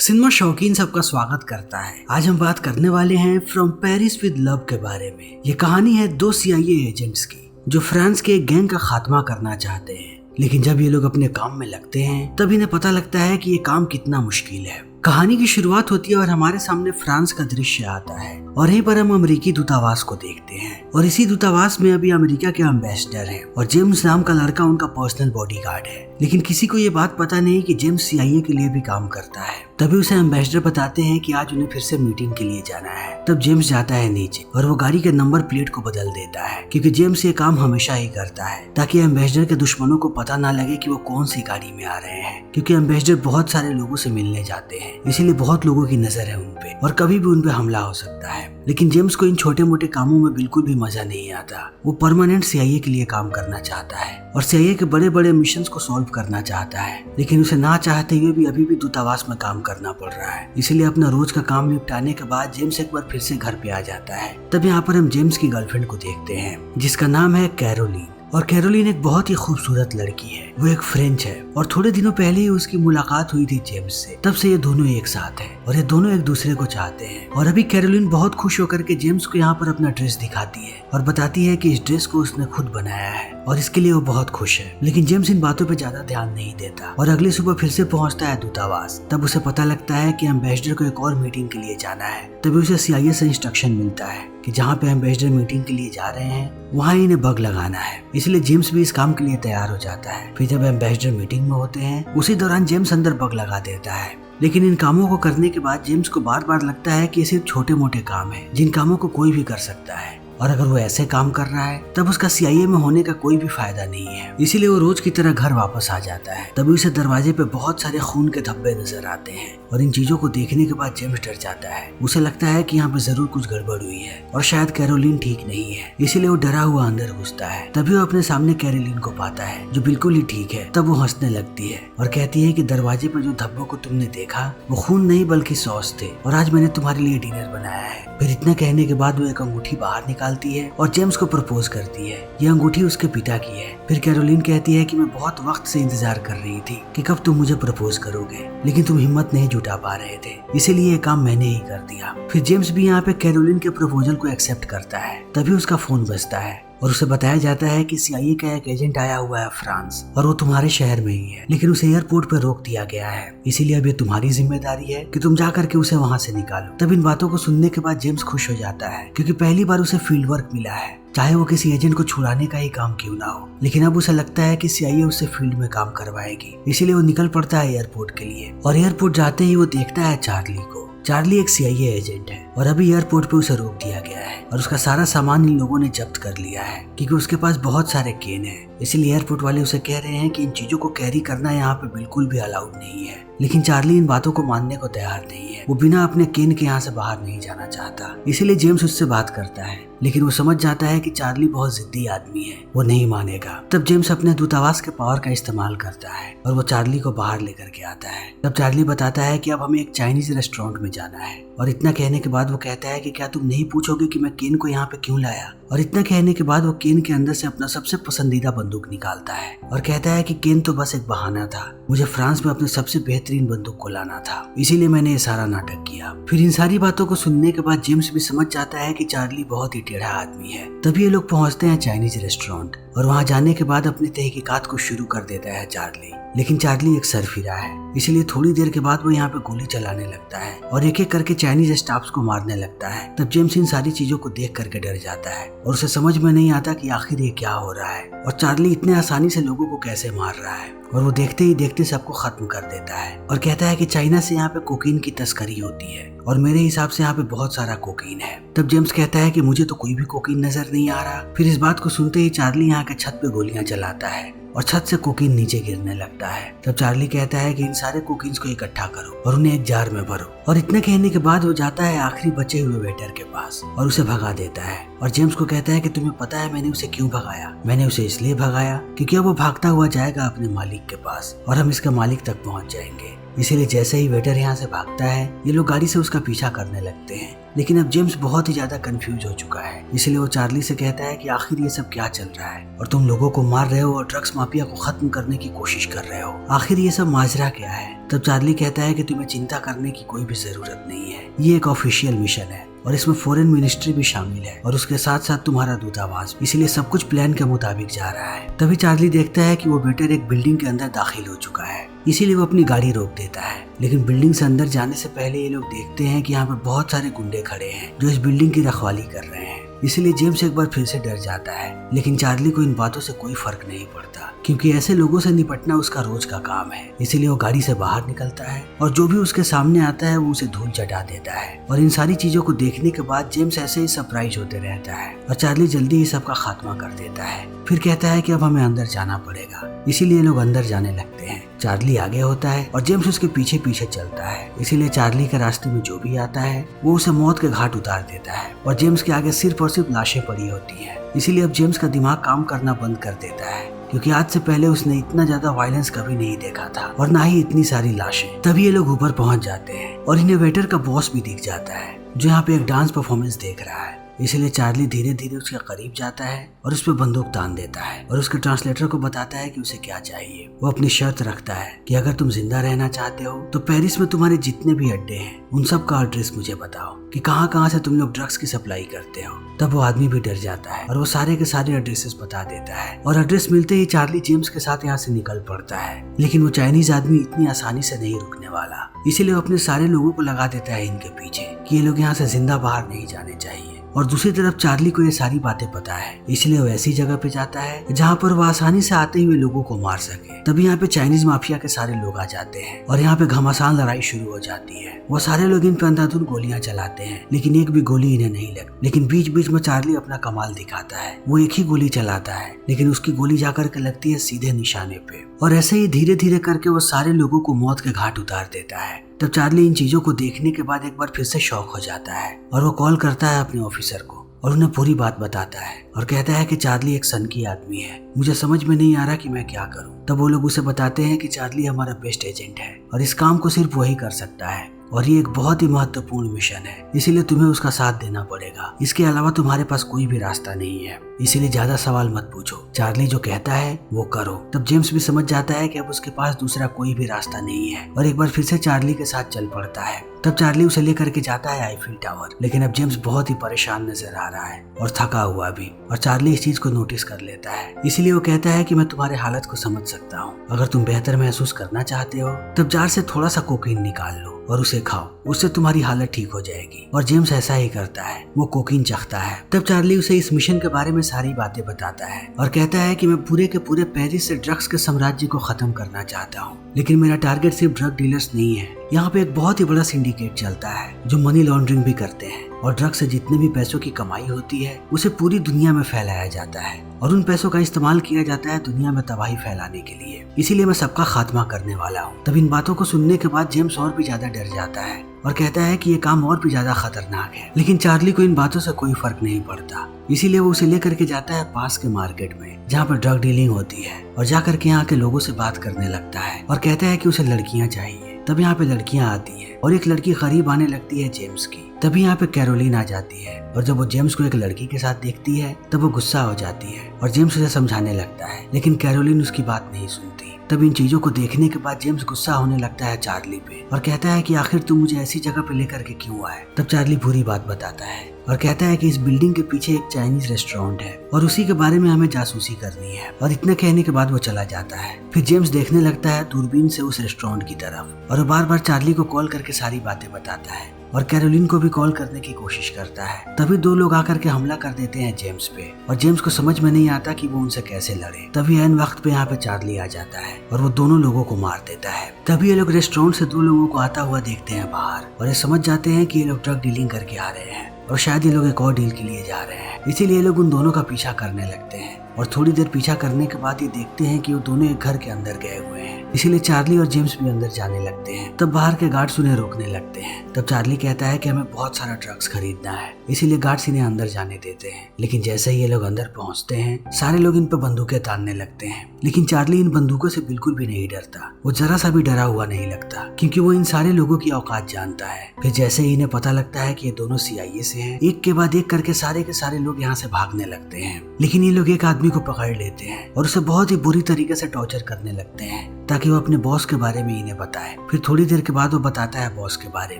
Cinema शौकीन सबका स्वागत करता है। आज हम बात करने वाले हैं फ्रॉम पेरिस विद लव के बारे में। ये कहानी है दो CIA एजेंट्स की जो फ्रांस के एक गैंग का खात्मा करना चाहते हैं, लेकिन जब ये लोग अपने काम में लगते हैं तब इन्हें पता लगता है कि ये काम कितना मुश्किल है। कहानी की शुरुआत होती है और हमारे सामने फ्रांस का दृश्य आता है और यहीं पर हम अमेरिकी दूतावास को देखते हैं और इसी दूतावास में अभी अमेरिका के एम्बेसडर हैं और जेम्स नाम का लड़का उनका पर्सनल बॉडीगार्ड है। लेकिन किसी को ये बात पता नहीं कि जेम्स CIA के लिए भी काम करता है। तभी उसे एम्बेसडर बताते हैं कि आज उन्हें फिर से मीटिंग के लिए जाना है। तब जेम्स जाता है नीचे और वो गाड़ी के नंबर प्लेट को बदल देता है, क्योंकि जेम्स ये काम हमेशा ही करता है ताकि एम्बेसडर के दुश्मनों को पता ना लगे कि वो कौन सी गाड़ी में आ रहे हैं, क्योंकि एम्बेसडर बहुत सारे लोगों से मिलने जाते हैं, इसीलिए बहुत लोगों की नजर है उनपे और कभी भी उनपे हमला हो सकता है। लेकिन जेम्स को इन छोटे मोटे कामों में बिल्कुल भी मजा नहीं आता। वो परमानेंट CIA के लिए काम करना चाहता है और CIA के बड़े बड़े मिशंस को सॉल्व करना चाहता है, लेकिन उसे ना चाहते हुए भी अभी भी दूतावास में काम करना पड़ रहा है। इसीलिए अपना रोज का काम निपटाने के बाद जेम्स एक बार फिर से घर पे आ जाता है। तब यहाँ पर हम जेम्स की गर्लफ्रेंड को देखते हैं जिसका नाम है कैरोलीन। और कैरोलीन एक बहुत ही खूबसूरत लड़की है, वो एक फ्रेंच है और थोड़े दिनों पहले ही उसकी मुलाकात हुई थी जेम्स से। तब से ये दोनों एक साथ हैं और ये दोनों एक दूसरे को चाहते हैं। और अभी कैरोलीन बहुत खुश होकर के जेम्स को यहाँ पर अपना ड्रेस दिखाती है और बताती है कि इस ड्रेस को उसने खुद बनाया है और इसके लिए वो बहुत खुश है। लेकिन जेम्स इन बातों पे ज्यादा ध्यान नहीं देता और अगली सुबह फिर से पहुंचता है दूतावास। तब उसे पता लगता है कि एम्बेसडर को एक और मीटिंग के लिए जाना है। तभी उसे CIA से इंस्ट्रक्शन मिलता है कि जहाँ पे एम्बेसडर मीटिंग के लिए जा रहे हैं वहाँ इन्हें बग लगाना है। इसलिए जेम्स भी इस काम के लिए तैयार हो जाता है। फिर जब एम्बेसडर मीटिंग में होते हैं उसी दौरान जेम्स अंदर बग लगा देता है। लेकिन इन कामों को करने के बाद जेम्स को बार बार लगता है कि ये सिर्फ छोटे मोटे काम है जिन कामों को कोई भी कर सकता है, और अगर वो ऐसे काम कर रहा है तब उसका CIA में होने का कोई भी फायदा नहीं है। इसीलिए वो रोज की तरह घर वापस आ जाता है। तभी उसे दरवाजे पे बहुत सारे खून के धब्बे नजर आते हैं और इन चीजों को देखने के बाद जेम्स डर जाता है। उसे लगता है कि यहाँ पे जरूर कुछ गड़बड़ हुई है और शायद कैरोलीन ठीक नहीं है, इसीलिए वो डरा हुआ अंदर घुसता है। तभी वो अपने सामने कैरोलीन को पाता है जो बिल्कुल ही ठीक है। तब वो हंसने लगती है और कहती है कि दरवाजे पर जो धब्बों को तुमने देखा वो खून नहीं बल्कि सॉस थे और आज मैंने तुम्हारे लिए डिनर बनाया है। फिर इतना कहने के बाद वो एक अंगूठी बाहर निकालती है और जेम्स को प्रपोज करती है। ये अंगूठी उसके पिता की है। फिर कैरोलीन कहती है कि मैं बहुत वक्त से इंतजार कर रही थी कि कब तुम मुझे प्रपोज करोगे, लेकिन तुम हिम्मत नहीं जुटा पा रहे थे, इसीलिए ये काम मैंने ही कर दिया। फिर जेम्स भी यहाँ पे कैरोलीन के प्रपोजल को एक्सेप्ट करता है। तभी उसका फोन बजता है और उसे बताया जाता है कि CIA का एक एजेंट आया हुआ है फ्रांस और वो तुम्हारे शहर में ही है, लेकिन उसे एयरपोर्ट पर रोक दिया गया है। इसीलिए अब ये तुम्हारी जिम्मेदारी है कि तुम जा करके उसे वहाँ से निकालो। तब इन बातों को सुनने के बाद जेम्स खुश हो जाता है, क्योंकि पहली बार उसे फील्ड वर्क मिला है, चाहे वो किसी एजेंट को छुड़ाने का ही काम क्यों ना हो। लेकिन अब उसे लगता है कि CIA उससे फील्ड में काम करवाएगी, इसीलिए वो निकल पड़ता है एयरपोर्ट के लिए। और एयरपोर्ट जाते ही वो देखता है चार्ली को। चार्ली एक CIA एजेंट है और अभी एयरपोर्ट पे उसे रोक दिया गया है और उसका सारा सामान इन लोगों ने जब्त कर लिया है, क्योंकि उसके पास बहुत सारे केन हैं। इसलिए एयरपोर्ट वाले उसे कह रहे हैं कि इन चीजों को कैरी करना यहाँ पे बिल्कुल भी अलाउड नहीं है। लेकिन चार्ली इन बातों को मानने को तैयार नहीं है। वो बिना अपने केन के यहाँ से बाहर नहीं जाना चाहता। इसीलिए जेम्स उससे बात करता है, लेकिन वो समझ जाता है कि चार्ली बहुत जिद्दी आदमी है, वो नहीं मानेगा। तब जेम्स अपने दूतावास के पावर का इस्तेमाल करता है और वो चार्ली को बाहर लेकर के आता है। तब चार्ली बताता है कि अब हमें एक चाइनीज रेस्टोरेंट में जाना है और इतना कहने के बाद वो कहता है कि क्या तुम नहीं पूछोगे कि मैं केन को यहाँ पे क्यों लाया। और इतना कहने के बाद वो केन के अंदर से अपना सबसे पसंदीदा बंदूक निकालता है और कहता है कि केन तो बस एक बहाना था, मुझे फ्रांस में अपने सबसे बेहतरीन बंदूक को लाना था, इसीलिए मैंने ये सारा नाटक किया। फिर इन सारी बातों को सुनने के बाद जेम्स भी समझ जाता है कि चार्ली बहुत ही टेढ़ा आदमी है। तभी ये लोग पहुंचते हैं चाइनीज रेस्टोरेंट और वहां जाने के बाद अपनी तहकीकात को शुरू कर देता है चार्ली। लेकिन चार्ली एक सरफिरा है, इसलिए थोड़ी देर के बाद वो यहाँ पे गोली चलाने लगता है और एक एक करके चाइनीज स्टाफ्स को मारने लगता है। तब जेम्स इन सारी चीजों को देख करके डर जाता है और उसे समझ में नहीं आता कि आखिर ये क्या हो रहा है और चार्ली इतने आसानी से लोगों को कैसे मार रहा है। और वो देखते ही देखते सबको खत्म कर देता है और कहता है कि चाइना से यहाँ पे कोकीन की तस्करी होती है और मेरे हिसाब से यहाँ पे बहुत सारा कोकीन है। तब जेम्स कहता है कि मुझे तो कोई भी कोकीन नजर नहीं आ रहा। फिर इस बात को सुनते ही चार्ली यहाँ के छत पे गोलियां चलाता है और छत से कोकीन नीचे गिरने लगता है। तब चार्ली कहता है कि इन सारे कोकीन्स को इकट्ठा करो और उन्हें एक जार में भरो। और इतना कहने के बाद वो जाता है आखिरी बचे हुए वेटर के पास और उसे भगा देता है और जेम्स को कहता है कि तुम्हें पता है मैंने उसे क्यों भगाया। मैंने उसे इसलिए भगाया क्योंकि अब वो भागता हुआ जाएगा अपने मालिक के पास और हम इसके मालिक तक पहुंच जाएंगे। इसीलिए जैसे ही वेटर यहाँ से भागता है ये लोग गाड़ी से उसका पीछा करने लगते हैं। लेकिन अब जेम्स बहुत ही ज्यादा कंफ्यूज हो चुका है, इसलिए वो चार्ली से कहता है कि आखिर ये सब क्या चल रहा है और तुम लोगों को मार रहे हो और ड्रग्स माफिया को खत्म करने की कोशिश कर रहे हो, आखिर ये सब माजरा क्या है। तब चार्ली कहता है कि तुम्हें चिंता करने की कोई भी जरूरत नहीं है, ये एक ऑफिशियल मिशन है और इसमें फॉरेन मिनिस्ट्री भी शामिल है और उसके साथ साथ तुम्हारा दूतावास, इसीलिए सब कुछ प्लान के मुताबिक जा रहा है। तभी चार्ली देखता है कि वो वेटर एक बिल्डिंग के अंदर दाखिल हो चुका है, इसीलिए वो अपनी गाड़ी रोक देता है। लेकिन बिल्डिंग से अंदर जाने से पहले ये लोग देखते हैं कि यहाँ पर बहुत सारे गुंडे खड़े हैं जो इस बिल्डिंग की रखवाली कर रहे हैं, इसीलिए जेम्स एक बार फिर से डर जाता है। लेकिन चार्ली को इन बातों से कोई फर्क नहीं पड़ता क्योंकि ऐसे लोगों से निपटना उसका रोज का काम है, इसीलिए वो गाड़ी से बाहर निकलता है और जो भी उसके सामने आता है वो उसे धूल चटा देता है। और इन सारी चीजों को देखने के बाद जेम्स ऐसे ही सरप्राइज होते रहता है और चार्ली जल्दी ही सबका खात्मा कर देता है। फिर कहता है कि अब हमें अंदर जाना पड़ेगा, इसीलिए लोग अंदर जाने लगते हैं। चार्ली आगे होता है और जेम्स उसके पीछे पीछे चलता है, इसीलिए चार्ली के रास्ते में जो भी आता है वो उसे मौत के घाट उतार देता है और जेम्स के आगे सिर्फ और सिर्फ लाशें पड़ी होती हैं। इसीलिए अब जेम्स का दिमाग काम करना बंद कर देता है क्योंकि आज से पहले उसने इतना ज्यादा वायलेंस कभी नहीं देखा था और ना ही इतनी सारी लाशें। तभी ये लोग ऊपर पहुंच जाते हैं और इन्हें वेटर का बॉस भी दिख जाता है जो यहाँ पे एक डांस परफॉर्मेंस देख रहा है, इसलिए चार्ली धीरे धीरे उसके करीब जाता है और उस पर बंदूक तान देता है और उसके ट्रांसलेटर को बताता है कि उसे क्या चाहिए। वो अपनी शर्त रखता है कि अगर तुम जिंदा रहना चाहते हो तो पेरिस में तुम्हारे जितने भी अड्डे हैं उन सब का एड्रेस मुझे बताओ कि कहाँ कहाँ से तुम लोग ड्रग्स की सप्लाई करते हो। तब वो आदमी भी डर जाता है और वो सारे के सारे एड्रेसेस बता देता है और एड्रेस मिलते ही चार्ली जेम्स के साथ यहाँ से निकल पड़ता है। लेकिन वो चाइनीज आदमी इतनी आसानी से नहीं रुकने वाला, इसीलिए वो अपने सारे लोगों को लगा देता है इनके पीछे कि ये लोग यहाँ से जिंदा बाहर नहीं जाने चाहिए। और दूसरी तरफ चार्ली को ये सारी बातें पता है, इसलिए वो ऐसी जगह पे जाता है जहाँ पर वो आसानी से आते हुए लोगों को मार सके। तभी यहाँ पे चाइनीज माफिया के सारे लोग आ जाते हैं और यहाँ पे घमासान लड़ाई शुरू हो जाती है। वो सारे लोग इन पे अंधाधुंध गोलियां चलाते हैं लेकिन एक भी गोली इन्हें नहीं लगती। लेकिन बीच बीच में चार्ली अपना कमाल दिखाता है, वो एक ही गोली चलाता है लेकिन उसकी गोली जाकर के लगती है सीधे निशाने पे और ऐसे ही धीरे धीरे करके वो सारे लोगों को मौत के घाट उतार देता है। तब चार्ली इन चीजों को देखने के बाद एक बार फिर से शॉक हो जाता है और वो कॉल करता है अपने ऑफिसर को और उन्हें पूरी बात बताता है और कहता है कि चार्ली एक सनकी आदमी है, मुझे समझ में नहीं आ रहा कि मैं क्या करूं। तब वो लोग उसे बताते हैं कि चार्ली हमारा बेस्ट एजेंट है और इस काम को सिर्फ वही कर सकता है और ये एक बहुत ही महत्वपूर्ण मिशन है, इसीलिए तुम्हें उसका साथ देना पड़ेगा। इसके अलावा तुम्हारे पास कोई भी रास्ता नहीं है, इसीलिए ज्यादा सवाल मत पूछो, चार्ली जो कहता है वो करो। तब जेम्स भी समझ जाता है कि अब उसके पास दूसरा कोई भी रास्ता नहीं है और एक बार फिर से चार्ली के साथ चल पड़ता है। तब चार्ली उसे लेकर के जाता है आईफिल टावर, लेकिन अब जेम्स बहुत ही परेशान नजर आ रहा है और थका हुआ भी, और चार्ली इस चीज को नोटिस कर लेता है। इसलिए वो कहता है कि मैं तुम्हारे हालत को समझ सकता हूँ, अगर तुम बेहतर महसूस करना चाहते हो तब जार से थोड़ा सा कोकीन निकाल लो और उसे खाओ, उससे तुम्हारी हालत ठीक हो जाएगी। और जेम्स ऐसा ही करता है, वो कोकीन चखता है। तब चार्ली उसे इस मिशन के बारे में सारी बातें बताता है और कहता है कि मैं पूरे के पूरे पेरिस से ड्रग्स के साम्राज्य को खत्म करना चाहता हूँ, लेकिन मेरा टारगेट सिर्फ ड्रग डीलर्स नहीं है। यहाँ पे एक बहुत ही बड़ा सिंडिकेट चलता है जो मनी लॉन्ड्रिंग भी करते हैं और ड्रग्स से जितने भी पैसों की कमाई होती है उसे पूरी दुनिया में फैलाया जाता है और उन पैसों का इस्तेमाल किया जाता है दुनिया में तबाही फैलाने के लिए, इसीलिए मैं सबका खात्मा करने वाला हूँ। तब इन बातों को सुनने के बाद जेम्स और भी ज्यादा डर जाता है और कहता है कि ये काम और भी ज्यादा खतरनाक है, लेकिन चार्ली को इन बातों से कोई फर्क नहीं पड़ता, इसीलिए वो उसे लेकर के जाता है पास के मार्केट में जहाँ पर ड्रग डीलिंग होती है और जाकर के यहाँ के लोगों से बात करने लगता है और कहता है कि उसे लड़कियां चाहिए। तब यहाँ पे लड़कियां आती हैं और एक लड़की करीब आने लगती है जेम्स की। तभी यहाँ पे कैरोलिन आ जाती है और जब वो जेम्स को एक लड़की के साथ देखती है तब वो गुस्सा हो जाती है और जेम्स उसे समझाने लगता है, लेकिन कैरोलिन उसकी बात नहीं सुनती। तब इन चीजों को देखने के बाद जेम्स गुस्सा होने लगता है चार्ली पे और कहता है कि आखिर तुम मुझे ऐसी जगह पे लेकर के क्यों आए। तब चार्ली पूरी बात बताता है और कहता है कि इस बिल्डिंग के पीछे एक चाइनीज रेस्टोरेंट है और उसी के बारे में हमें जासूसी करनी है, और इतना कहने के बाद वो चला जाता है। फिर जेम्स देखने लगता है दूरबीन से उस रेस्टोरेंट की तरफ और वो बार बार चार्ली को कॉल करके सारी बातें बताता है और कैरोलिन को भी कॉल करने की कोशिश करता है। तभी दो लोग आकर के हमला कर देते हैं जेम्स पे और जेम्स को समझ में नहीं आता कि वो उनसे कैसे लड़े। तभी ऐन वक्त पे यहाँ पे चार्ली आ जाता है और वो दोनों लोगों को मार देता है। तभी ये लोग रेस्टोरेंट से दो लोगों को आता हुआ देखते हैं बाहर और ये समझ जाते हैं कि ये लोग ड्रग डीलिंग करके आ रहे हैं और शायद ये लोग एक और डील के लिए जा रहे हैं, इसीलिए ये लोग उन दोनों का पीछा करने लगते हैं और थोड़ी देर पीछा करने के बाद ये देखते हैं कि वो दोनों एक घर के अंदर गए हुए हैं इसीलिए चार्ली और जेम्स भी अंदर जाने लगते हैं। तब बाहर के गार्ड्स उन्हें रोकने लगते हैं। तब चार्ली कहता है कि हमें बहुत सारा ड्रग्स खरीदना है, इसीलिए गार्ड्स इन्हें अंदर जाने देते हैं। लेकिन जैसे ही ये लोग अंदर पहुंचते हैं, सारे लोग इन पर बंदूकें तानने लगते हैं। लेकिन चार्ली इन बंदूकों से बिल्कुल भी नहीं डरता। वो जरा सा भी डरा हुआ नहीं लगता, क्योंकि वो इन सारे लोगों की औकात जानता है। फिर जैसे ही इन्हें पता लगता है कि ये दोनों CIA से हैं, एक के बाद एक करके सारे के सारे लोग यहाँ से भागने लगते हैं। लेकिन ये लोग एक आदमी को पकड़ लेते हैं और उसे बहुत ही बुरी तरीके से टॉर्चर करने लगते हैं ताकि वो अपने बॉस के बारे में इन्हें बताए। फिर थोड़ी देर के बाद वो बताता है बॉस के बारे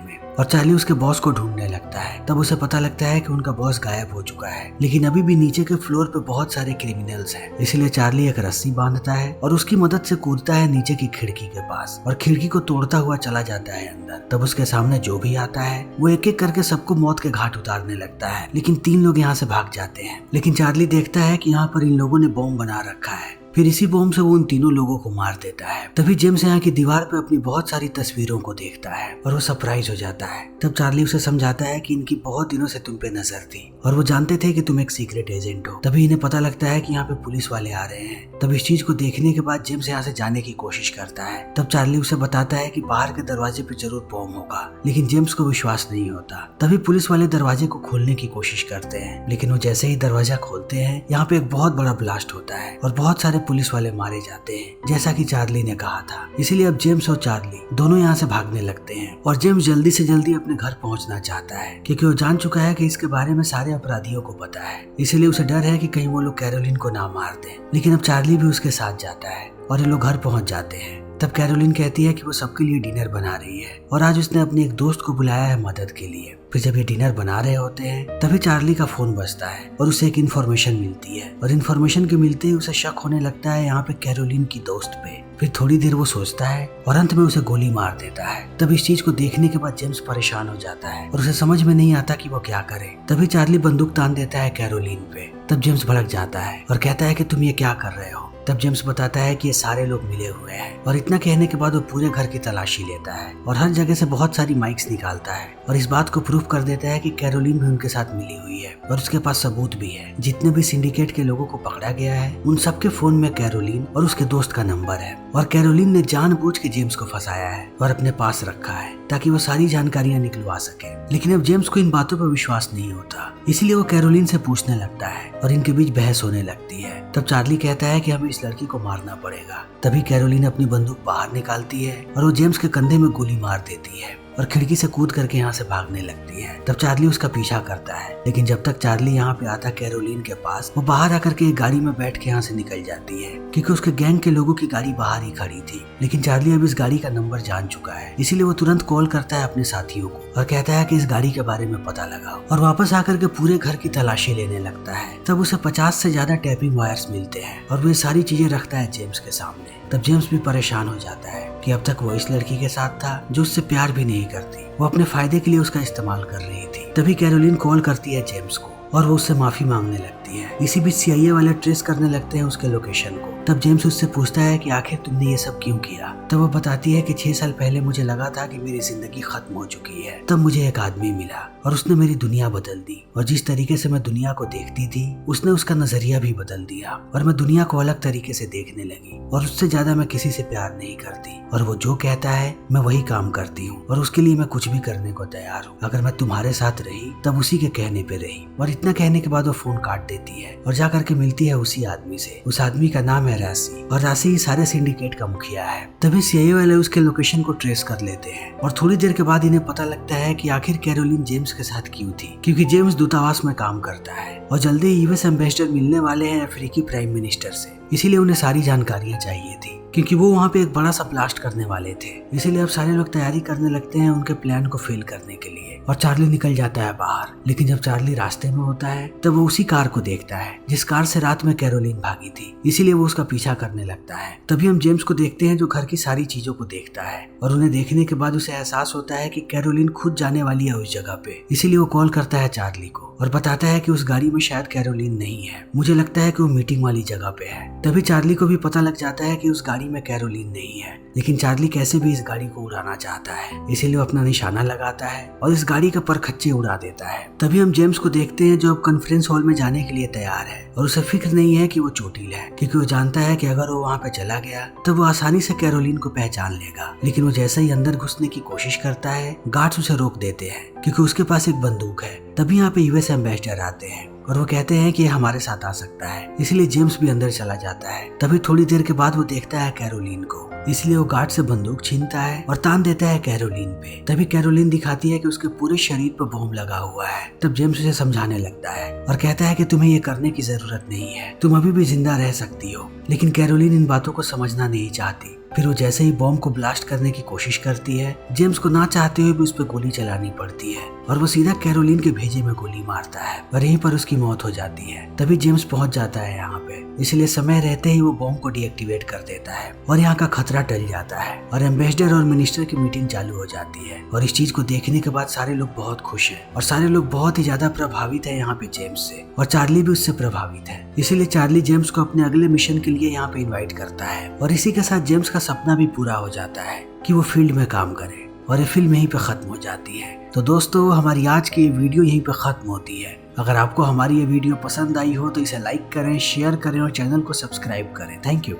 में और चार्ली उसके बॉस को ढूंढने लगता है। तब उसे पता लगता है कि उनका बॉस गायब हो चुका है, लेकिन अभी भी नीचे के फ्लोर पे बहुत सारे क्रिमिनल्स हैं। इसलिए चार्ली एक रस्सी बांधता है और उसकी मदद से कूदता है नीचे की खिड़की के पास और खिड़की को तोड़ता हुआ चला जाता है अंदर। तब उसके सामने जो भी आता है वो एक एक करके सबको मौत के घाट उतारने लगता है, लेकिन 3 लोग यहाँ से भाग जाते हैं। लेकिन चार्ली देखता है कि यहाँ पर इन लोगों ने बॉम्ब बना रखा है। फिर इसी बॉम्ब से वो उन तीनों लोगों को मार देता है। तभी जेम्स यहाँ की दीवार पे अपनी बहुत सारी तस्वीरों को देखता है और वो सरप्राइज हो जाता है। तब चार्ली उसे समझाता है कि इनकी बहुत दिनों से तुम पे नजर थी और वो जानते थे कि तुम एक सीक्रेट एजेंट हो। तभी इन्हें पता लगता है कि यहाँ पे पुलिस वाले आ रहे हैं। तब इस चीज को देखने के बाद जेम्स यहाँ से जाने की कोशिश करता है। तब चार्ली उसे बताता है कि बाहर के दरवाजे पे जरूर बॉम्ब होगा, लेकिन जेम्स को विश्वास नहीं होता। तभी पुलिस वाले दरवाजे को खोलने की कोशिश करते हैं, लेकिन वो जैसे ही दरवाजा खोलते हैं, यहाँ पे एक बहुत बड़ा ब्लास्ट होता है और बहुत सारे पुलिस वाले मारे जाते हैं, जैसा कि चार्ली ने कहा था। इसीलिए अब जेम्स और चार्ली दोनों यहाँ से भागने लगते हैं और जेम्स जल्दी से जल्दी अपने घर पहुंचना चाहता है, क्योंकि वो जान चुका है कि इसके बारे में सारे अपराधियों को पता है। इसीलिए उसे डर है कि कहीं वो लोग कैरोलिन को ना मार दें। लेकिन अब चार्ली भी उसके साथ जाता है और ये लोग घर पहुंच जाते हैं। तब कैरोलिन कहती है कि वो सबके लिए डिनर बना रही है और आज उसने अपने एक दोस्त को बुलाया है मदद के लिए। फिर जब ये डिनर बना रहे होते हैं, तभी चार्ली का फोन बजता है और उसे एक इन्फॉर्मेशन मिलती है और इन्फॉर्मेशन के मिलते ही उसे शक होने लगता है यहाँ पे कैरोलिन की दोस्त पे। फिर थोड़ी देर वो सोचता है और अंत में उसे गोली मार देता है। तब इस चीज को देखने के बाद जेम्स परेशान हो जाता है और उसे समझ में नहीं आता कि वो क्या करे। तभी चार्ली बंदूक तान देता है कैरोलिन पे। तब जेम्स भड़क जाता है और कहता है कि तुम ये क्या कर रहे हो। तब जेम्स बताता है कि ये सारे लोग मिले हुए हैं और इतना कहने के बाद वो पूरे घर की तलाशी लेता है और हर जगह से बहुत सारी माइक्स निकालता है और इस बात को प्रूफ कर देता है कि कैरोलिन भी उनके साथ मिली हुई है और उसके पास सबूत भी है। जितने भी सिंडिकेट के लोगों को पकड़ा गया है, उन सबके फोन में कैरोलिन और उसके दोस्त का नंबर है और कैरोलिन ने जानबूझ के जेम्स को फंसाया है और अपने पास रखा है ताकि वो सारी जानकारियां निकलवा सके। लेकिन अब जेम्स को इन बातों पर विश्वास नहीं होता, इसलिए वो कैरोलिन से पूछने लगता है और इनके बीच बहस होने लगती है। तब चार्ली कहता है कि हमें इस लड़की को मारना पड़ेगा। तभी कैरोलिन अपनी बंदूक बाहर निकालती है और वो जेम्स के कंधे में गोली मार देती है और खिड़की से कूद करके यहाँ से भागने लगती है। तब चार्ली उसका पीछा करता है, लेकिन जब तक चार्ली यहाँ पे आता कैरोलिन के पास, वो बाहर आकर के एक गाड़ी में बैठ के यहाँ से निकल जाती है, क्योंकि उसके गैंग के लोगों की गाड़ी बाहर ही खड़ी थी। लेकिन चार्ली अब इस गाड़ी का नंबर जान चुका है, इसीलिए वो तुरंत कॉल करता है अपने साथियों को और कहता है कि इस गाड़ी के बारे में पता लगाओ और वापस आकर के पूरे घर की तलाशी लेने लगता है। तब उसे 50 से ज्यादा टैपिंग वायर्स मिलते हैं और वो ये सारी चीजें रखता है जेम्स के सामने। तब जेम्स भी परेशान हो जाता है कि अब तक वो इस लड़की के साथ था जो उससे प्यार भी नहीं करती, वो अपने फायदे के लिए उसका इस्तेमाल कर रही थी। तभी कैरोलिन कॉल करती है जेम्स को और वो उससे माफी मांगने लगती है। इसी बीच CIA वाले ट्रेस करने लगते हैं उसके लोकेशन को। तब जेम्स उससे पूछता है कि आखिर तुमने ये सब क्यों किया। तब वो बताती है कि 6 साल पहले मुझे लगा था कि मेरी जिंदगी खत्म हो चुकी है। तब मुझे एक आदमी मिला और उसने मेरी दुनिया बदल दी और जिस तरीके से मैं दुनिया को देखती थी, उसने उसका नजरिया भी बदल दिया और मैं दुनिया को अलग तरीके से देखने लगी और उससे ज्यादा मैं किसी से प्यार नहीं करती और वो जो कहता है मैं वही काम करती हूँ और उसके लिए मैं कुछ भी करने को तैयार हूँ। अगर मैं तुम्हारे साथ रही तब उसी के कहने पे रही। और इतना कहने के बाद वो फोन काट देती है और जा करके मिलती है उसी आदमी से। उस आदमी का नाम है रासी और रासी ही सारे सिंडिकेट का मुखिया है। तभी CIA वाले उसके लोकेशन को ट्रेस कर लेते हैं और थोड़ी देर के बाद इन्हें पता लगता है कि आखिर कैरोलिन जेम्स के साथ क्यों थी, क्योंकि जेम्स दूतावास में काम करता है और जल्दी ही US एम्बेसडर मिलने वाले हैं अफ्रीकी प्राइम मिनिस्टर से। इसीलिए उन्हें सारी जानकारियां चाहिए थी, क्योंकि वो वहाँ पे एक बड़ा सा ब्लास्ट करने वाले थे। इसीलिए अब सारे लोग तैयारी करने लगते हैं उनके प्लान को फेल करने के लिए और चार्ली निकल जाता है बाहर। लेकिन जब चार्ली रास्ते में होता है तब वो उसी कार को देखता है जिस कार से रात में कैरोलिन भागी थी, इसीलिए वो उसका पीछा करने लगता है। तभी हम जेम्स को देखते हैं जो घर की सारी चीजों को देखता है और उन्हें देखने के बाद उसे एहसास होता है कि कैरोलिन खुद जाने वाली है उस जगह पे। इसीलिए वो कॉल करता है चार्ली को और बताता है कि उस गाड़ी में शायद कैरोलिन नहीं है, मुझे लगता है कि वो मीटिंग वाली जगह पे है। तभी चार्ली को भी पता लग जाता है कि उस गाड़ी में कैरोलिन नहीं है, लेकिन चार्ली कैसे भी इस गाड़ी को उड़ाना चाहता है, इसीलिए वो अपना निशाना लगाता है और इस गाड़ी का परखच्चे उड़ा देता है। तभी हम जेम्स को देखते हैं जो अब कॉन्फ्रेंस हॉल में जाने के लिए तैयार है और उसे फिक्र नहीं है कि वो चोटिल है, क्योंकि वो जानता है कि अगर वो वहाँ पे चला गया तो वो आसानी से कैरोलिन को पहचान लेगा। लेकिन वो जैसे ही अंदर घुसने की कोशिश करता है, गार्ड्स उसे रोक देते हैं क्योंकि उसके पास एक बंदूक है। तभी यहाँ पे यूएस एम्बेसडर आते हैं और वो कहते हैं कि हमारे साथ आ सकता है, इसलिए जेम्स भी अंदर चला जाता है। तभी थोड़ी देर के बाद वो देखता है कैरोलिन को, इसलिए वो गार्ड से बंदूक छीनता है और तान देता है कैरोलिन पे। तभी कैरोलिन दिखाती है कि उसके पूरे शरीर पर बॉम्ब लगा हुआ है। तब जेम्स उसे समझाने लगता है और कहता है कि तुम्हें ये करने की जरूरत नहीं है, तुम अभी भी जिंदा रह सकती हो। लेकिन कैरोलिन इन बातों को समझना नहीं चाहती। फिर वो जैसे ही बॉम्ब को ब्लास्ट करने की कोशिश करती है, जेम्स को ना चाहते हुए भी उस पर गोली चलानी पड़ती है और वो सीधा कैरोलिन के भेजे में गोली मारता है और यहीं पर उसकी मौत हो जाती है। तभी जेम्स पहुंच जाता है यहाँ पे, इसलिए समय रहते ही वो बॉम्ब को डीएक्टिवेट कर देता है और यहाँ का खतरा टल जाता है और एम्बेसडर और मिनिस्टर की मीटिंग चालू हो जाती है। और इस चीज को देखने के बाद सारे लोग बहुत खुश हैं और सारे लोग बहुत ही ज्यादा प्रभावित है यहाँ पे जेम्स से, और चार्ली भी उससे प्रभावित है। इसीलिए चार्ली जेम्स को अपने अगले मिशन के लिए यहाँ पे इन्वाइट करता है और इसी के साथ जेम्स का सपना भी पूरा हो जाता है कि वो फील्ड में काम करे, और ये फिल्म यहीं पे खत्म हो जाती है। तो दोस्तों, हमारी आज की वीडियो यहीं पे खत्म होती है। अगर आपको हमारी ये वीडियो पसंद आई हो तो इसे लाइक करें, शेयर करें और चैनल को सब्सक्राइब करें। Thank you.